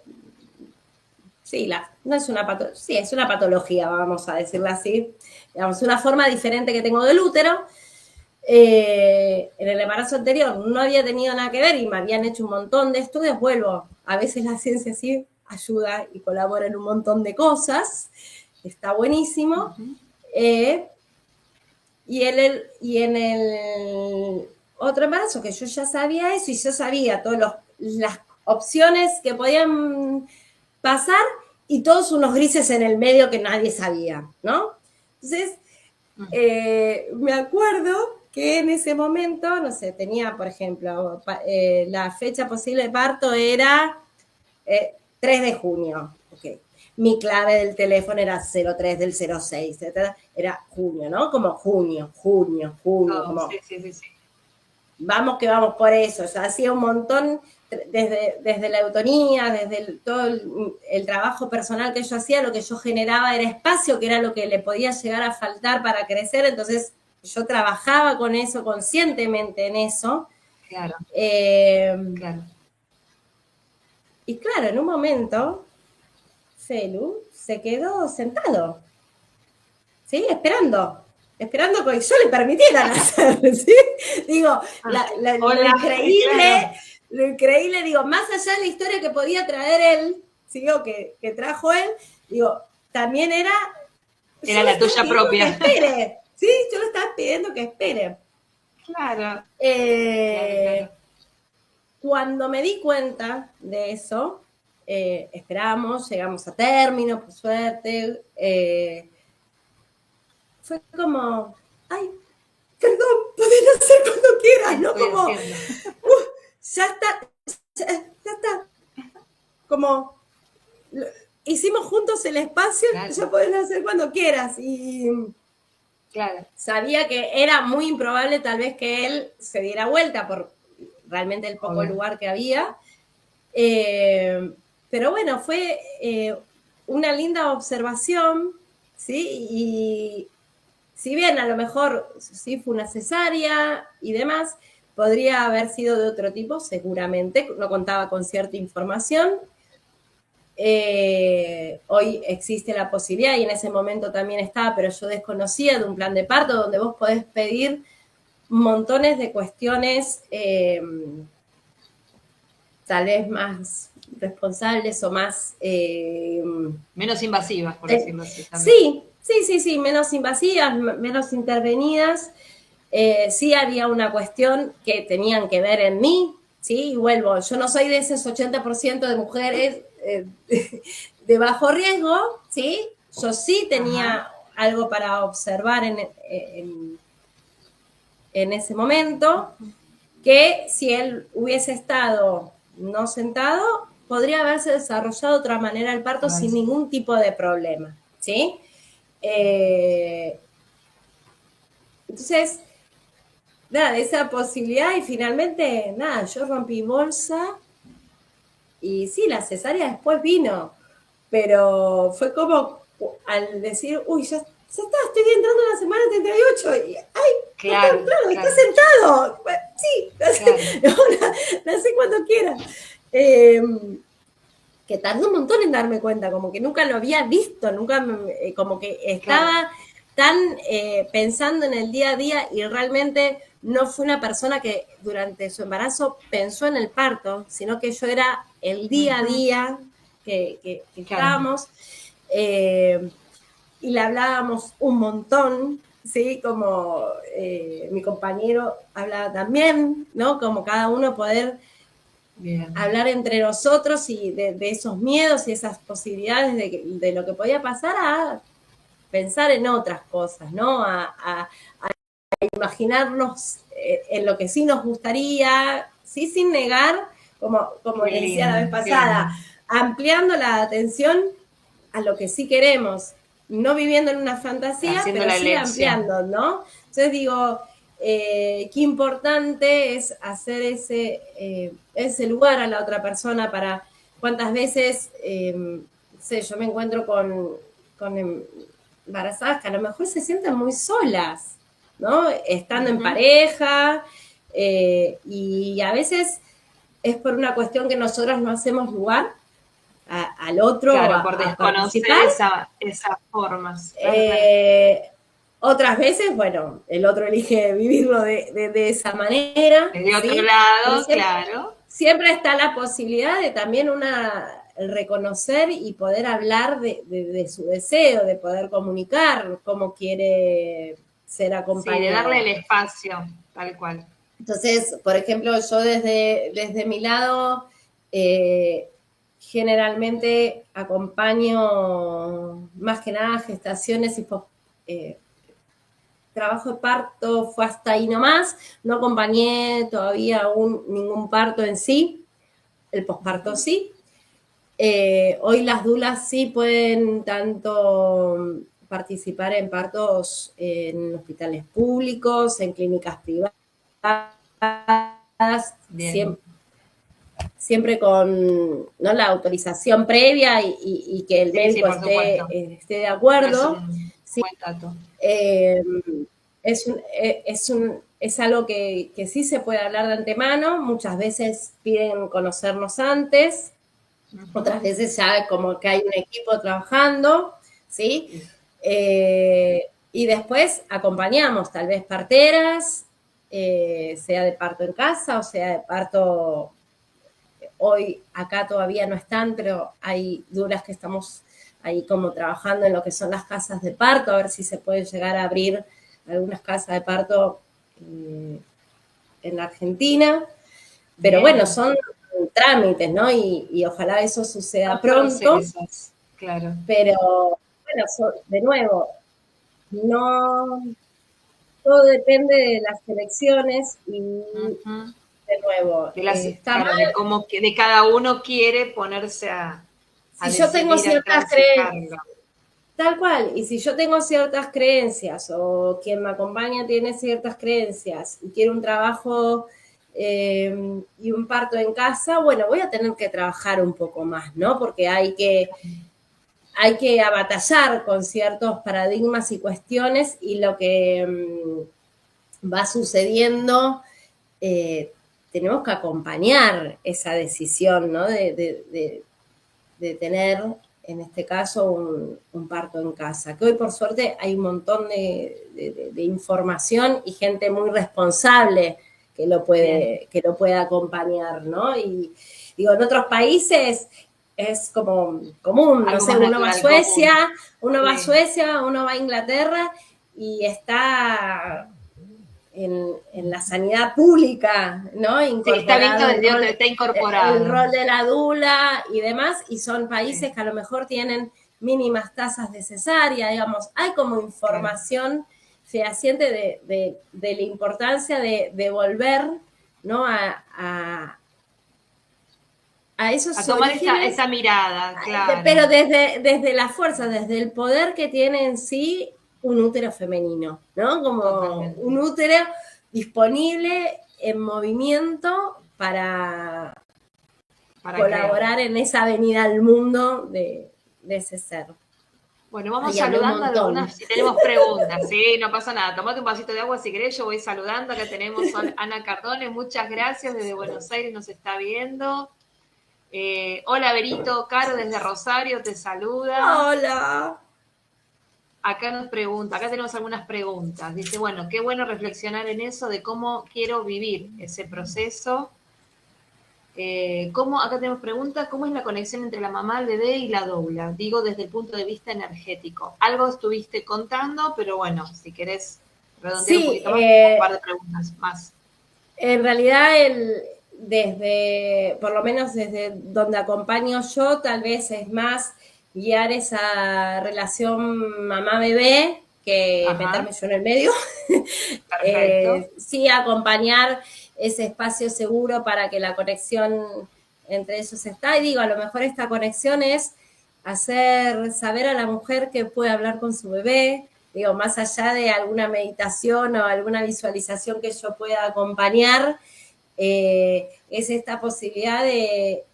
sí, no es una patología, sí, es una patología, vamos a decirla así, digamos, una forma diferente que tengo del útero. En el embarazo anterior no había tenido nada que ver y me habían hecho un montón de estudios. Vuelvo, a veces la ciencia sí ayuda y colabora en un montón de cosas, está buenísimo. Uh-huh. Eh, y en el otro embarazo que yo ya sabía eso y yo sabía todas las opciones que podían pasar y todos unos grises en el medio que nadie sabía, ¿no? Entonces, me acuerdo que en ese momento, no sé, tenía, por ejemplo, la fecha posible de parto era 3 de junio. Okay. Mi clave del teléfono era 03 del 06, etc. Era junio, ¿no? Como junio, Oh, como sí, sí, sí, sí. vamos que vamos por eso. Ya hacía un montón, desde la eutonía, desde todo el trabajo personal que yo hacía, lo que yo generaba era espacio, que era lo que le podía llegar a faltar para crecer. Entonces yo trabajaba con eso, conscientemente en eso. Claro, claro. Y claro, en un momento, Celu se quedó sentado, ¿sí? Esperando que yo le permitiera nacer, ¿sí? Digo, Hola, claro. lo increíble, digo, más allá de la historia que podía traer él, ¿sí? O que trajo él, digo, también era, yo Era le la estaba tuya pidiendo que propia. espere, ¿sí? Yo le estaba pidiendo que espere. Claro, claro, Eh, claro. Cuando me di cuenta de eso, esperamos, llegamos a término, por suerte, fue como, ay, perdón, podés hacer cuando ¿Qué quieras, ¿no? estoy Como, haciendo? ya está, ya está. Como, lo, hicimos juntos el espacio, Claro, ya podés hacer cuando quieras. Y claro. sabía que era muy improbable tal vez que él se diera vuelta por realmente el poco Obvio. lugar que había. Eh, pero bueno, fue una linda observación, ¿sí? Y si bien a lo mejor sí fue una cesárea y demás, podría haber sido de otro tipo, seguramente, no contaba con cierta información. Hoy existe la posibilidad, y en ese momento también estaba, pero yo desconocía, de un plan de parto donde vos podés pedir montones de cuestiones tal vez más responsables o más... Menos invasivas, por decirlo así también. sí, menos invasivas, menos intervenidas. Sí había una cuestión que tenían que ver en mí, ¿sí? Y vuelvo, yo no soy de ese 80% de mujeres de bajo riesgo, ¿sí? Yo sí tenía Ajá. algo para observar en ese momento, que si él hubiese estado no sentado, podría haberse desarrollado de otra manera el parto sin Avance. ningún tipo de problema, ¿sí? Eh, entonces, nada, esa posibilidad y finalmente, nada, yo rompí bolsa y sí, la cesárea después vino, pero fue como al decir, uy, ya está, estoy entrando en la semana 38 y, ay, perdón, Claro, claro, está claro, sentado. Sí, claro. la sé cuando quiera. Eh, que tardó un montón en darme cuenta, como que nunca lo había visto, nunca, como que Claro. estaba tan pensando en el día a día y realmente no fue una persona que durante su embarazo pensó en el parto, sino que yo era el día a día que estábamos, y le hablábamos un montón, ¿sí? Como mi compañero hablaba también, ¿no? Como cada uno poder hablar entre nosotros y de esos miedos y esas posibilidades de lo que podía pasar, a pensar en otras cosas, ¿no? A imaginarnos en lo que sí nos gustaría, sí, sin negar, como le decía la vez pasada, ampliando la atención a lo que sí queremos, no viviendo en una fantasía, pero sí ampliando, ¿no? Entonces digo, qué importante es hacer ese lugar a la otra persona para cuántas veces, sé, yo me encuentro con embarazadas que a lo mejor se sienten muy solas, ¿no? Estando en pareja, y a veces es por una cuestión que nosotros no hacemos lugar al otro, claro, por desconocer esas formas. Otras veces, bueno, el otro elige vivirlo de esa manera. Desde otro lado, siempre, claro. Siempre está la posibilidad de también reconocer y poder hablar de su deseo, de poder comunicar cómo quiere ser acompañado. Sí, de darle el espacio, tal cual. Entonces, por ejemplo, yo desde mi lado, generalmente acompaño más que nada gestaciones y trabajo de parto fue hasta ahí nomás, no acompañé todavía aún ningún parto en sí, el posparto sí. Hoy las dulas sí pueden tanto participar en partos en hospitales públicos, en clínicas privadas, siempre con, ¿no?, la autorización previa y que el médico esté de acuerdo. Sí. Buen dato. Es algo que sí se puede hablar de antemano. Muchas veces piden conocernos antes, otras veces ya como que hay un equipo trabajando, ¿sí? Y después acompañamos tal vez parteras, sea de parto en casa o sea de parto. Hoy acá todavía no están, pero hay duras que estamos ahí como trabajando en lo que son las casas de parto, a ver si se puede llegar a abrir algunas casas de parto en la Argentina. Pero bueno, son trámites, ¿no? Y ojalá eso suceda pronto. Claro. Pero bueno, de nuevo, no todo depende de las elecciones y de nuevo, de cada uno quiere ponerse a si yo tengo ciertas creencias, tal cual, y si yo tengo ciertas creencias o quien me acompaña tiene ciertas creencias y quiere un trabajo y un parto en casa, bueno, voy a tener que trabajar un poco más, ¿no? Porque hay que abatallar con ciertos paradigmas y cuestiones, y lo que va sucediendo, tenemos que acompañar esa decisión, ¿no? De tener, en este caso, un parto en casa. Que hoy, por suerte, hay un montón de información y gente muy responsable que lo puede acompañar, ¿no? Y digo, en otros países es como común, no sé, uno va a Suecia, uno va a Inglaterra y está en la sanidad pública, ¿no? Está incorporado. El rol de la dula y demás, y son países que a lo mejor tienen mínimas tasas de cesárea, digamos, hay como información fehaciente de la importancia de volver, ¿no? A esos a tomar esa mirada, claro. Pero desde la fuerza, desde el poder que tiene en sí un útero femenino, ¿no? Como totalmente. Un útero disponible en movimiento para colaborar crear en esa venida al mundo de ese ser. Bueno, vamos saludando a algunas, si tenemos preguntas, sí, no pasa nada. Tomate un vasito de agua si querés, yo voy saludando. Acá tenemos a Ana Cardone, muchas gracias, desde Buenos Aires nos está viendo. Hola, Berito, Caro desde Rosario te saluda. Hola. Acá nos pregunta, acá tenemos algunas preguntas. Dice, bueno, qué bueno reflexionar en eso de cómo quiero vivir ese proceso. Acá tenemos preguntas, ¿cómo es la conexión entre la mamá, el bebé y la doula? Digo desde el punto de vista energético. Algo estuviste contando, pero bueno, si querés redondear un Sí, poquito más, tengo un par de preguntas más. en realidad por lo menos desde donde acompaño yo, tal vez es más guiar esa relación mamá-bebé que Ajá, meterme yo en el medio. perfecto. Sí, acompañar ese espacio seguro para que la conexión entre ellos está. Y digo, a lo mejor esta conexión es hacer saber a la mujer que puede hablar con su bebé, digo, más allá de alguna meditación o alguna visualización que yo pueda acompañar, es esta posibilidad de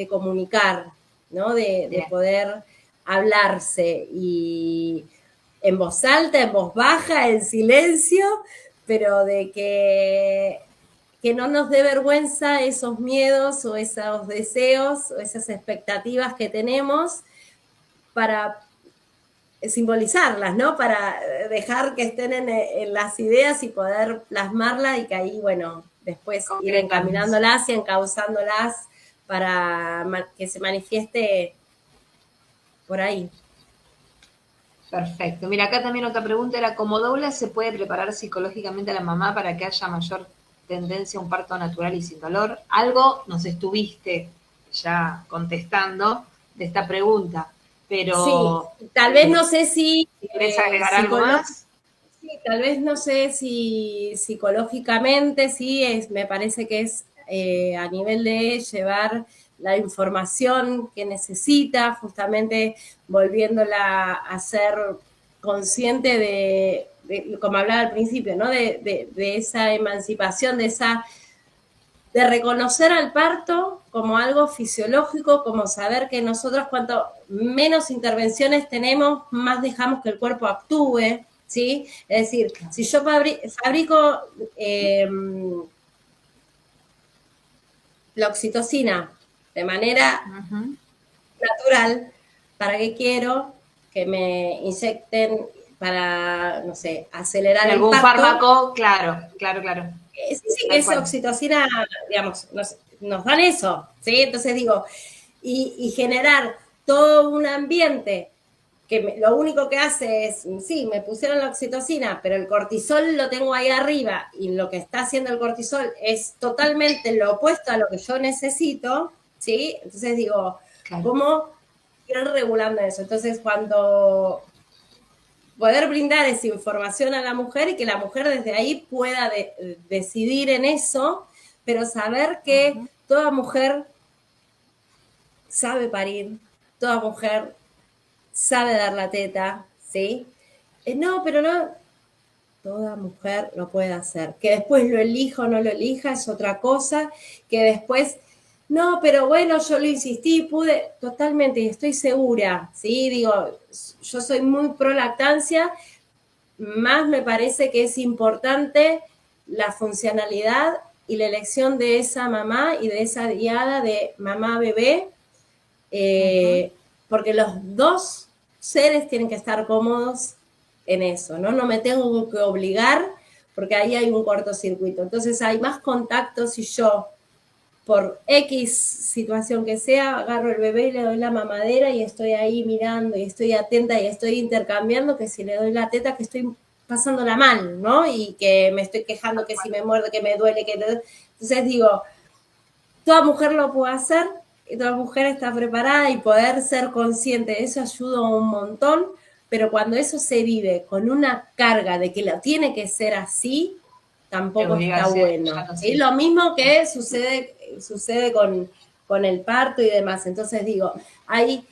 comunicar, ¿no? De Bien, poder hablarse y en voz alta, en voz baja, en silencio, pero de que no nos dé vergüenza esos miedos o esos deseos o esas expectativas que tenemos para simbolizarlas, ¿no? Para dejar que estén en las ideas y poder plasmarlas y que ahí, bueno, después ir concretarlas. encaminándolas y encauzándolas para que se manifieste por ahí. Perfecto. Mira, acá también otra pregunta era, ¿cómo doula se puede preparar psicológicamente a la mamá para que haya mayor tendencia a un parto natural y sin dolor? Algo nos estuviste ya contestando de esta pregunta, Sí, pero tal vez no sé si si querés agregar algo más. sí, tal vez no sé si psicológicamente, sí, me parece que es a nivel de llevar la información que necesita, justamente volviéndola a ser consciente como hablaba al principio, ¿no? De esa emancipación, de reconocer al parto como algo fisiológico, como saber que nosotros cuanto menos intervenciones tenemos, más dejamos que el cuerpo actúe, ¿sí? Es decir, si yo fabrico la oxitocina de manera Ujú. natural, ¿para qué quiero que me inyecten para, no sé, acelerar Y el algún parto? fármaco, claro, claro, claro, Sí, sí, tal esa cual. oxitocina, digamos, nos dan eso, ¿sí? Entonces digo, y generar todo un ambiente que lo único que hace es, sí, me pusieron la oxitocina, pero el cortisol lo tengo ahí arriba y lo que está haciendo el cortisol es totalmente lo opuesto a lo que yo necesito, ¿sí? Entonces digo, Claro. ¿cómo ir regulando eso? Entonces cuando poder brindar esa información a la mujer y que la mujer desde ahí pueda decidir en eso, pero saber que Ujú. toda mujer sabe parir, toda mujer sabe dar la teta, ¿sí? No, pero no, toda mujer lo puede hacer. Que después lo elija o no lo elija es otra cosa, que después, no, pero bueno, yo lo insistí, pude, totalmente, y estoy segura, ¿sí? Digo, yo soy muy pro lactancia, más me parece que es importante la funcionalidad y la elección de esa mamá y de esa diada de mamá-bebé, Ujú. porque los dos seres tienen que estar cómodos en eso, ¿no? No me tengo que obligar porque ahí hay un cortocircuito. Entonces hay más contacto si yo, por X situación que sea, agarro el bebé y le doy la mamadera y estoy ahí mirando y estoy atenta y estoy intercambiando, que si le doy la teta que estoy pasándola mal, ¿no? Y que me estoy quejando que si me muerde, que me duele, que... Entonces digo, toda mujer lo puede hacer y toda mujer está preparada y poder ser consciente de eso ayuda un montón, pero cuando eso se vive con una carga de que lo tiene que ser así, De tampoco está obligación, ya bueno. no ¿Sí? sé. Lo mismo que sucede con el parto y demás. Entonces digo, hay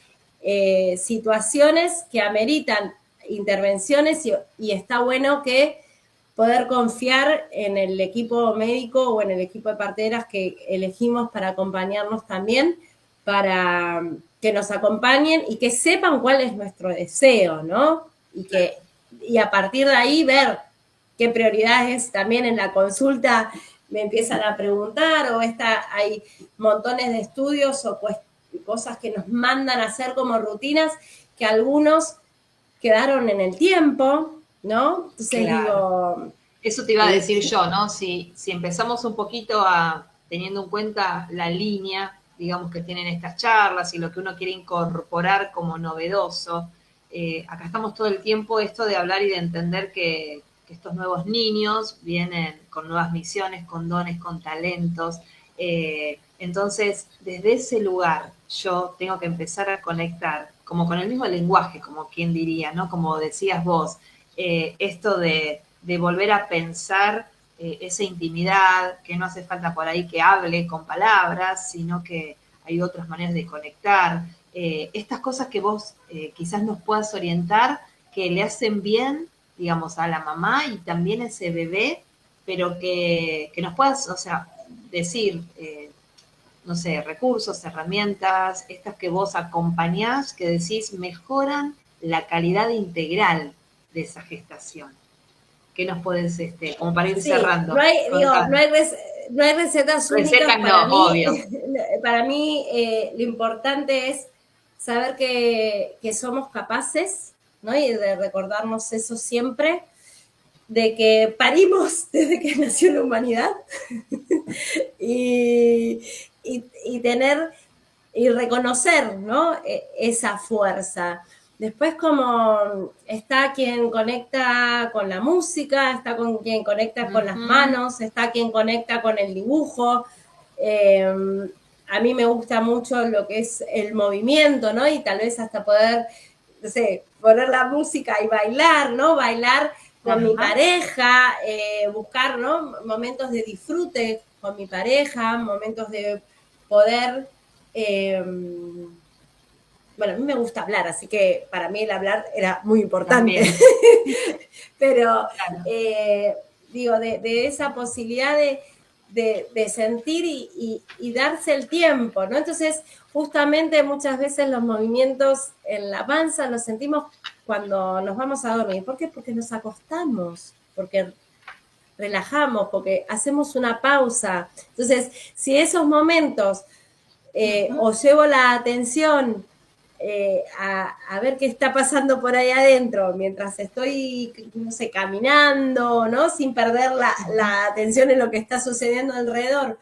situaciones que ameritan intervenciones y está bueno que poder confiar en el equipo médico o en el equipo de parteras que elegimos para acompañarnos también, para que nos acompañen y que sepan cuál es nuestro deseo, ¿no? Y a partir de ahí ver qué prioridades también en la consulta me empiezan a preguntar o hay montones de estudios o cosas que nos mandan a hacer como rutinas que algunos quedaron en el tiempo, ¿no? Entonces Claro. digo... Eso te iba a decir yo, ¿no? Si empezamos un poquito teniendo en cuenta la línea, digamos, que tienen estas charlas y lo que uno quiere incorporar como novedoso, acá estamos todo el tiempo esto de hablar y de entender que estos nuevos niños vienen con nuevas misiones, con dones, con talentos. Entonces, desde ese lugar yo tengo que empezar a conectar, como con el mismo lenguaje, como quien diría, ¿no? Como decías vos, esto de volver a pensar esa intimidad, que no hace falta por ahí que hable con palabras, sino que hay otras maneras de conectar. Estas cosas que vos quizás nos puedas orientar, que le hacen bien, digamos, a la mamá y también a ese bebé, pero que nos puedas, o sea, decir, no sé, recursos, herramientas, estas que vos acompañás, que decís mejoran la calidad integral de esa gestación. ¿Qué nos puedes, como para ir Sí, cerrando, no contar? hay, no hay recetas únicas Recetas no, obvio. para mí lo importante es saber que somos capaces, ¿no? Y de recordarnos eso siempre, de que parimos desde que nació la humanidad y, y tener y reconocer, ¿no? Esa fuerza. Después como está quien conecta con la música, está con quien conecta con las manos, está quien conecta con el dibujo. A mí me gusta mucho lo que es el movimiento, ¿no? Y tal vez hasta poder, no sé, poner la música y bailar, ¿no? Bailar con mi pareja, buscar, ¿no? Momentos de disfrute con mi pareja, momentos de poder bueno, a mí me gusta hablar, así que para mí el hablar era muy importante. Pero Claro. digo, de esa posibilidad de sentir y darse el tiempo, ¿no? Entonces, justamente muchas veces los movimientos en la panza los sentimos cuando nos vamos a dormir. ¿Por qué? Porque nos acostamos, porque relajamos, porque hacemos una pausa. Entonces, si esos momentos o llevo la atención a ver qué está pasando por ahí adentro mientras estoy, no sé, caminando, ¿no? Sin perder la atención en lo que está sucediendo alrededor.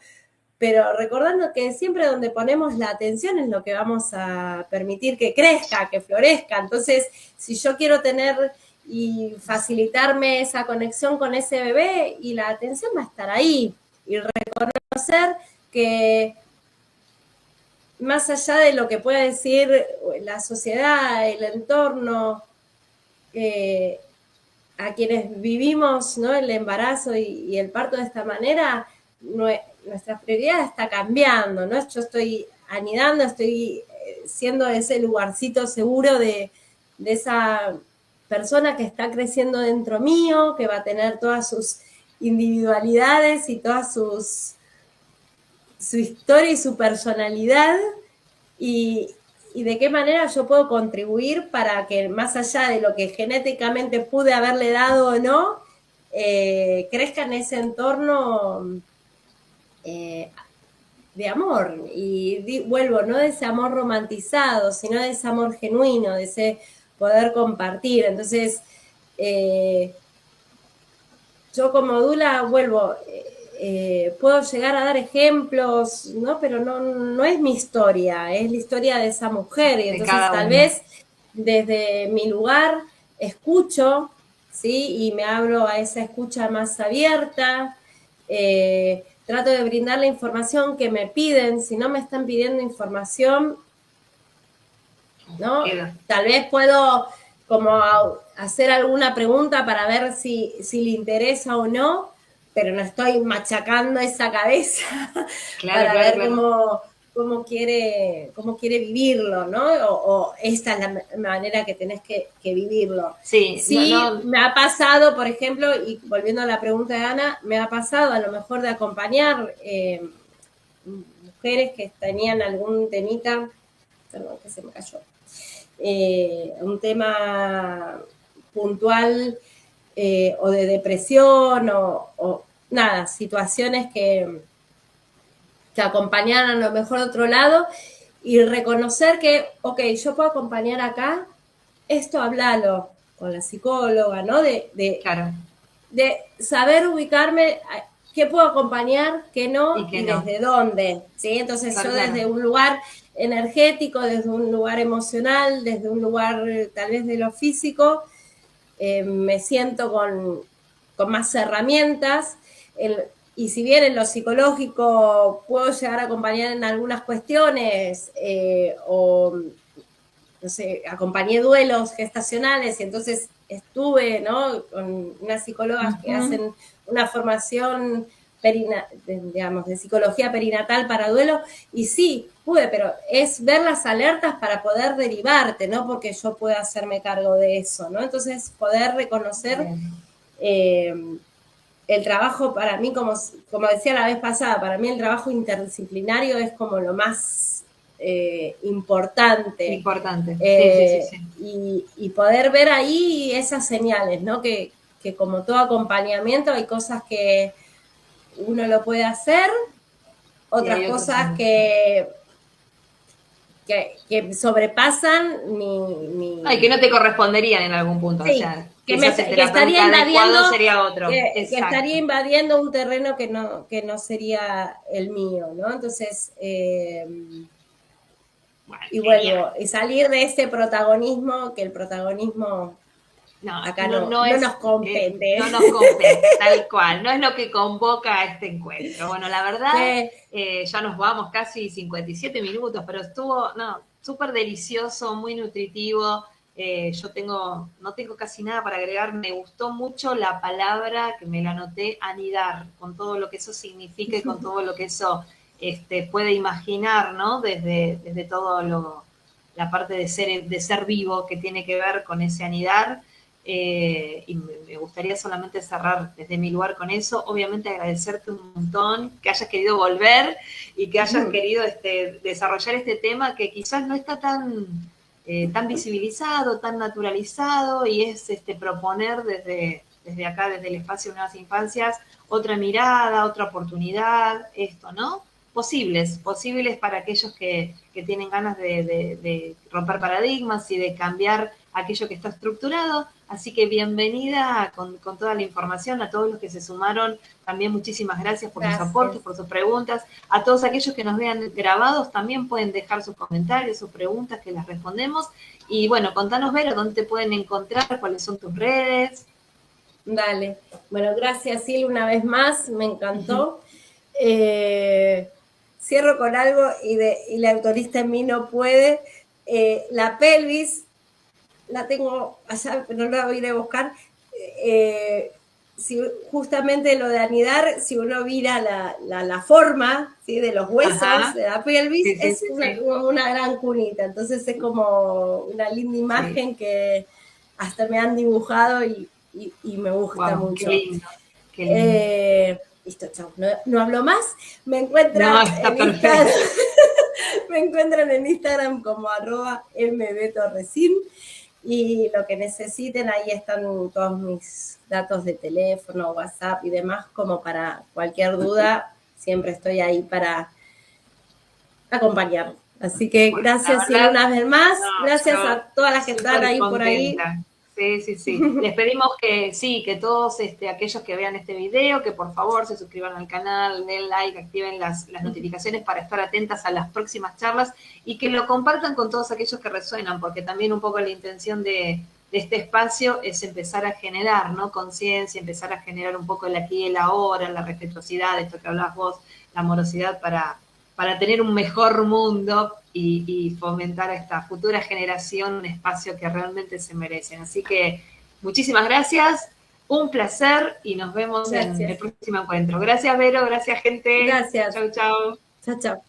Pero recordando que siempre donde ponemos la atención es lo que vamos a permitir que crezca, que florezca. Entonces, si yo quiero tener y facilitarme esa conexión con ese bebé, y la atención va a estar ahí. Y reconocer que más allá de lo que pueda decir la sociedad, el entorno, a quienes vivimos, ¿no? El embarazo y el parto de esta manera, nuestra prioridad está cambiando, ¿no? Yo estoy anidando, estoy siendo ese lugarcito seguro de esa persona que está creciendo dentro mío, que va a tener todas sus individualidades y todas su historia y su personalidad, y de qué manera yo puedo contribuir para que más allá de lo que genéticamente pude haberle dado o no, crezca en ese entorno de amor. Y vuelvo, no de ese amor romantizado, sino de ese amor genuino, de ese poder compartir. Entonces, yo como Dula vuelvo, puedo llegar a dar ejemplos, ¿no? Pero no es mi historia, es la historia de esa mujer. Y entonces tal vez desde mi lugar escucho, ¿sí? Y me abro a esa escucha más abierta. Trato de brindar la información que me piden. Si no me están pidiendo información, ¿no? Tal vez puedo como hacer alguna pregunta para ver si le interesa o no, pero no estoy machacando esa cabeza para ver cómo quiere vivirlo, ¿no? O esta es la manera que tenés que vivirlo. Sí, me ha pasado, por ejemplo, y volviendo a la pregunta de Ana, me ha pasado a lo mejor de acompañar mujeres que tenían algún temita, perdón, que se me cayó, un tema puntual o de depresión o nada, situaciones que acompañaran a lo mejor de otro lado, y reconocer que, ok, yo puedo acompañar acá, esto hablalo con la psicóloga, ¿no? Claro. De saber ubicarme, qué puedo acompañar, qué no, y no. desde dónde, ¿sí? Entonces claro, yo desde un lugar energético, desde un lugar emocional, desde un lugar tal vez de lo físico, me siento con más herramientas, y si bien en lo psicológico puedo llegar a acompañar en algunas cuestiones, o no sé, acompañé duelos gestacionales y entonces estuve, ¿no? Con unas psicólogas que hacen una formación digamos, de psicología perinatal para duelo, y sí, pude, pero es ver las alertas para poder derivarte, no porque yo pueda hacerme cargo de eso, ¿no? Entonces, poder reconocer el trabajo para mí, como decía la vez pasada, para mí el trabajo interdisciplinario es como lo más importante. Importante, sí. Y poder ver ahí esas señales, ¿no? Que como todo acompañamiento hay cosas que uno lo puede hacer, otras cosas que sobrepasan y que no te corresponderían en algún punto. Sí, o sea, que estaría invadiendo, sería otro. Que estaría invadiendo un terreno que no sería el mío, ¿no? Entonces, y vuelvo, y salir de ese protagonismo, que el protagonismo acá no nos compete. No nos compete, tal cual. No es lo que convoca a este encuentro. Bueno, la verdad, ya nos vamos casi 57 minutos, pero estuvo súper delicioso, muy nutritivo. Yo no tengo casi nada para agregar. Me gustó mucho la palabra, que me la anoté, anidar, con todo lo que eso significa y con todo lo que eso puede imaginar, ¿no? Desde todo la parte de ser vivo, que tiene que ver con ese anidar. Y me gustaría solamente cerrar desde mi lugar con eso. Obviamente agradecerte un montón que hayas querido volver y que hayas querido desarrollar este tema que quizás no está tan visibilizado, tan naturalizado, y es proponer desde acá, desde el espacio de Nuevas Infancias, otra mirada, otra oportunidad, ¿no? Posibles para aquellos que tienen ganas de romper paradigmas y de cambiar aquello que está estructurado. Así que bienvenida con toda la información, a todos los que se sumaron. También muchísimas gracias por sus aportes, por sus preguntas. A todos aquellos que nos vean grabados también pueden dejar sus comentarios, sus preguntas, que las respondemos. Y bueno, contanos, Vero, dónde te pueden encontrar, cuáles son tus redes. Dale. Bueno, gracias, Sil, una vez más, me encantó. Cierro con algo y la autorista en mí no puede. La pelvis la tengo allá, pero no la voy a ir a buscar. Justamente lo de anidar, si uno mira la forma, ¿sí?, de los huesos de la pelvis, es una gran cunita. Entonces es como una linda imagen que hasta me han dibujado y me gusta mucho. Qué lindo. Qué lindo. Listo, chao. No hablo más. Me encuentran en Instagram. Me encuentran en Instagram como @mbtorresin. Y lo que necesiten, ahí están todos mis datos de teléfono, WhatsApp y demás, como para cualquier duda, siempre estoy ahí para acompañar. Así que gracias, verdad, una vez más, gracias a todas las que están ahí contenta. Por ahí. Sí. Les pedimos que todos aquellos que vean este video, que por favor se suscriban al canal, den like, activen las notificaciones para estar atentas a las próximas charlas y que lo compartan con todos aquellos que resuenan, porque también un poco la intención de este espacio es empezar a generar, ¿no?, conciencia, empezar a generar un poco el aquí y el ahora, la respetuosidad, esto que hablabas vos, la amorosidad para tener un mejor mundo y fomentar a esta futura generación un espacio que realmente se merecen. Así que muchísimas gracias, un placer y nos vemos en el próximo encuentro. Gracias, Vero, gracias, gente. Gracias. Chau, chau. Chau, chau.